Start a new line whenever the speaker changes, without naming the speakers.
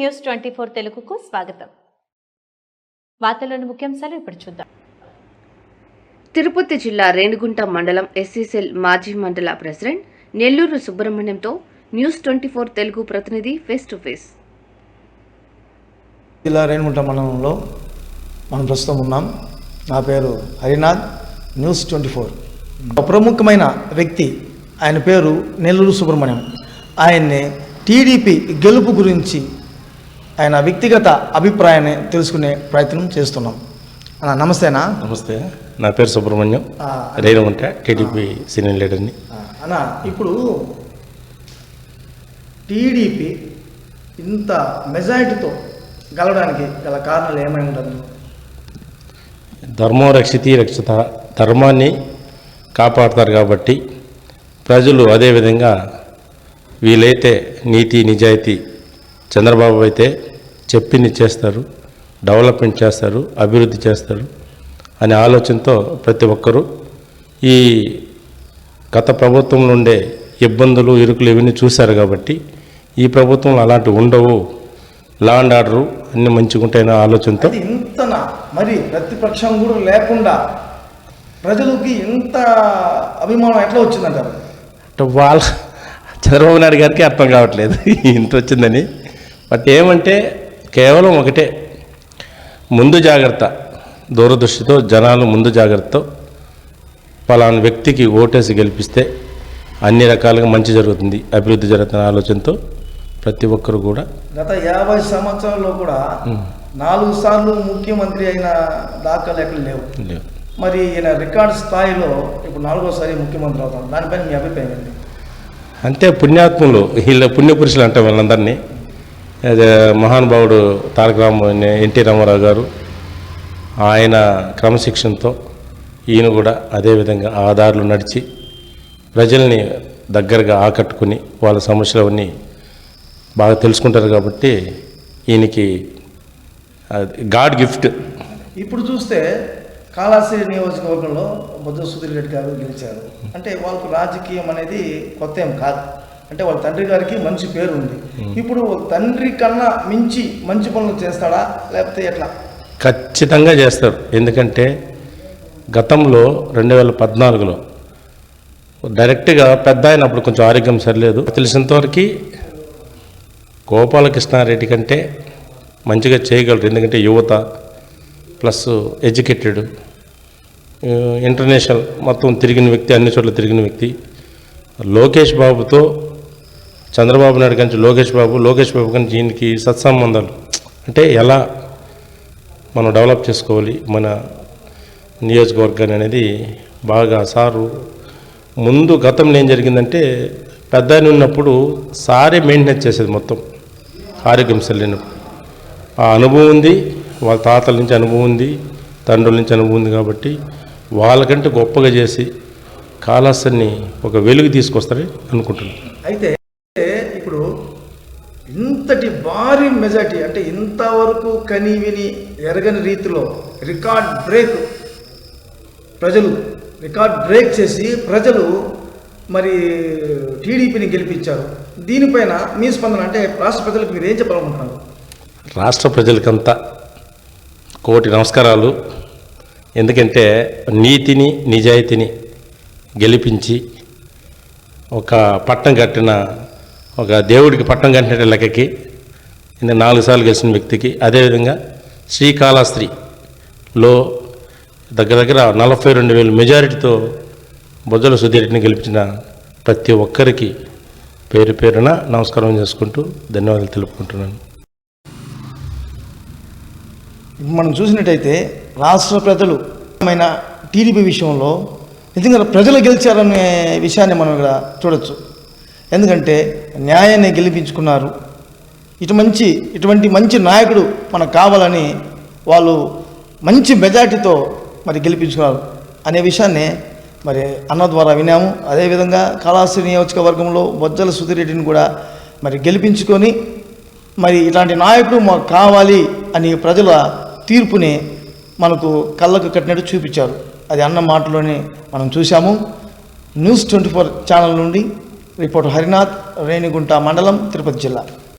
News 24 తెలుగుకు స్వాగతం. వార్తల్లోని ముఖ్యాంశాలు ఇప్పుడు చూద్దాం.
తిరుపతి జిల్లా రేణిగుంట మండలం ఎస్సీసెల్ మాజీ మండల ప్రెసిడెంట్ నెల్లూరు సుబ్రహ్మణ్యంతో న్యూస్ 24 తెలుగు ప్రతినిధి ఫేస్ టు ఫేస్.
జిల్లా రేణిగుంట మండలంలో మనం ప్రస్తుతం ఉన్నాం. నా పేరు హరినాథ్. న్యూస్ 24 ఒక ప్రముఖమైన వ్యక్తి, ఆయన పేరు నెల్లూరు సుబ్రహ్మణ్యం. ఆయన్ని టీడీపీ గెలుపు గురించి ఆయన వ్యక్తిగత అభిప్రాయాన్ని తెలుసుకునే ప్రయత్నం చేస్తున్నాం. నమస్తేనా?
నమస్తే, నా పేరు సుబ్రహ్మణ్యం, రేణిగుంట టీడీపీ సీనియర్ లీడర్ని.
అన్న, ఇప్పుడు టీడీపీ ఇంత మెజారిటీతో గెలవడానికి గల కారణాలు ఏమై ఉంటుంది?
ధర్మం రక్షితి రక్షిత, ధర్మాన్ని కాపాడతారు కాబట్టి ప్రజలు అదేవిధంగా వీలైతే నీతి నిజాయితీ, చంద్రబాబు అయితే చెప్పింది చేస్తారు, డెవలప్మెంట్ చేస్తారు, అభివృద్ధి చేస్తారు అనే ఆలోచనతో ప్రతి ఒక్కరూ ఈ గత ప్రభుత్వంలో ఉండే ఇబ్బందులు ఇరుకులు ఇవన్నీ చూశారు కాబట్టి ఈ ప్రభుత్వంలో అలాంటివి ఉండవు, లా అండ్ ఆర్డరు అన్నీ మంచిగా ఉంటాయనే ఆలోచనతో
ఇంతన మరి ప్రతిపక్షం కూడా లేకుండా ప్రజలకి ఇంత అభిమానం ఎట్లా వచ్చిందంటారు?
వాళ్ళ చంద్రబాబు నాయుడు గారికి అర్థం కావట్లేదు ఇంత వచ్చిందని. బట్ ఏమంటే కేవలం ఒకటే, ముందు జాగ్రత్త, దూరదృష్టితో జనాలు ముందు జాగ్రత్తతో పలానా వ్యక్తికి ఓటేసి గెలిపిస్తే అన్ని రకాలుగా మంచి జరుగుతుంది, అభివృద్ధి జరుగుతున్న ఆలోచనతో ప్రతి ఒక్కరు కూడా
గత 50 సంవత్సరాల్లో కూడా 4 సార్లు ముఖ్యమంత్రి అయిన దాఖలు ఎక్కడ లేవు. మరి ఈయన రికార్డు స్థాయిలో ఇప్పుడు 4వసారి ముఖ్యమంత్రి అవుతాం. దానిపైన మీ అభిప్రాయం ఏంటి?
అంతే, పుణ్యాత్ములు, వీళ్ళ పుణ్యపురుషులు అంటే వాళ్ళందరినీ. మహానుభావుడు ఎన్టీ రామారావు గారు ఆయన క్రమశిక్షణతో ఈయన కూడా అదేవిధంగా ఆ దారిలో నడిచి ప్రజల్ని దగ్గరగా ఆకట్టుకుని వాళ్ళ సమస్యలవన్నీ బాగా తెలుసుకుంటారు కాబట్టి ఈయనకి గాడ్ గిఫ్ట్.
ఇప్పుడు చూస్తే కాళాశ్రీ నియోజకవర్గంలో బొజ్జల సుధీర్ రెడ్డి గారు గెలిచారు. అంటే వాళ్ళకు రాజకీయం అనేది కొత్త ఏం కాదు. అంటే వాళ్ళ తండ్రి గారికి మంచి పేరు ఉంది. ఇప్పుడు తండ్రి కన్నా మించి మంచి పనులు చేస్తాడా లేకపోతే ఎట్లా?
ఖచ్చితంగా చేస్తారు. ఎందుకంటే గతంలో 2014లో డైరెక్ట్గా పెద్ద ఆయన అప్పుడు కొంచెం ఆరోగ్యం సరిలేదు, తెలిసినంతవరకు గోపాలకృష్ణారెడ్డి కంటే మంచిగా చేయగలరు. ఎందుకంటే యువత ప్లస్ ఎడ్యుకేటెడ్, ఇంటర్నేషనల్ మొత్తం తిరిగిన వ్యక్తి, అన్ని చోట్ల తిరిగిన వ్యక్తి. లోకేష్ బాబుతో చంద్రబాబు నాయుడు కంటే లోకేష్ బాబు కంటే ఈయనకి సత్సంబంధాలు, అంటే ఎలా మనం డెవలప్ చేసుకోవాలి మన నియోజకవర్గాన్ని అనేది బాగా సారు ముందు. గతంలో ఏం జరిగిందంటే పెద్ద ఆయన ఉన్నప్పుడు సారే మెయింటెనెన్స్ చేసేది మొత్తం, ఆరోగ్యం సరిలేనప్పుడు. ఆ అనుభవం ఉంది, వాళ్ళ తాతల నుంచి అనుభవం ఉంది, తండ్రుల నుంచి అనుభవం ఉంది కాబట్టి వాళ్ళకంటే గొప్పగా చేసి కాళాశ్రీని ఒక వెలుగు తీసుకొస్తారని అనుకుంటున్నాను.
అయితే ఇప్పుడు ఇంతటి భారీ మెజార్టీ, అంటే ఇంతవరకు కనీవిని ఎరగని రీతిలో రికార్డ్ బ్రేక్ చేసి ప్రజలు మరి టీడీపీని గెలిపించారు. దీనిపైన మీ స్పందన, అంటే రాష్ట్ర ప్రజలకు మీరు ఏం చెప్పాలనుకుంటున్నారు?
రాష్ట్ర ప్రజలకంతా కోటి నమస్కారాలు. ఎందుకంటే నీతిని నిజాయితీని గెలిపించి ఒక పట్టం కట్టిన, ఒక దేవుడికి పట్టం కట్టిన లెక్కకి 4 సార్లు గెలిచిన వ్యక్తికి, అదేవిధంగా శ్రీకాళహస్తిలో దగ్గర 42,000 మెజారిటీతో బొజ్జల సుధీర్ రెడ్డిని గెలిపించిన ప్రతి ఒక్కరికి పేరు పేరున నమస్కారం చేసుకుంటూ ధన్యవాదాలు తెలుపుకుంటున్నాను.
మనం చూసినట్టయితే రాష్ట్ర ప్రజలు టీడీపీ విషయంలో నిజంగా ప్రజలు గెలిచారనే విషయాన్ని మనం ఇక్కడ చూడొచ్చు. ఎందుకంటే న్యాయాన్ని గెలిపించుకున్నారు. ఇటువంటి మంచి నాయకుడు మనకు కావాలని వాళ్ళు మంచి మెజార్టీతో మరి గెలిపించుకున్నారు అనే విషయాన్ని మరి అన్న ద్వారా విన్నాము. అదేవిధంగా కాళాశ్రీ నియోజకవర్గంలో బొజ్జల సుధీర్ రెడ్డిని కూడా మరి గెలిపించుకొని మరి ఇలాంటి నాయకుడు మాకు కావాలి అని ప్రజల తీర్పుని మనకు కళ్ళకు కట్టినట్టు చూపించారు. అది అన్న మాటలోనే మనం చూసాము. న్యూస్ 24 ఛానల్ నుండి రిపోర్టర్ హరినాథ్, రేణిగుంట మండలం, తిరుపతి జిల్లా.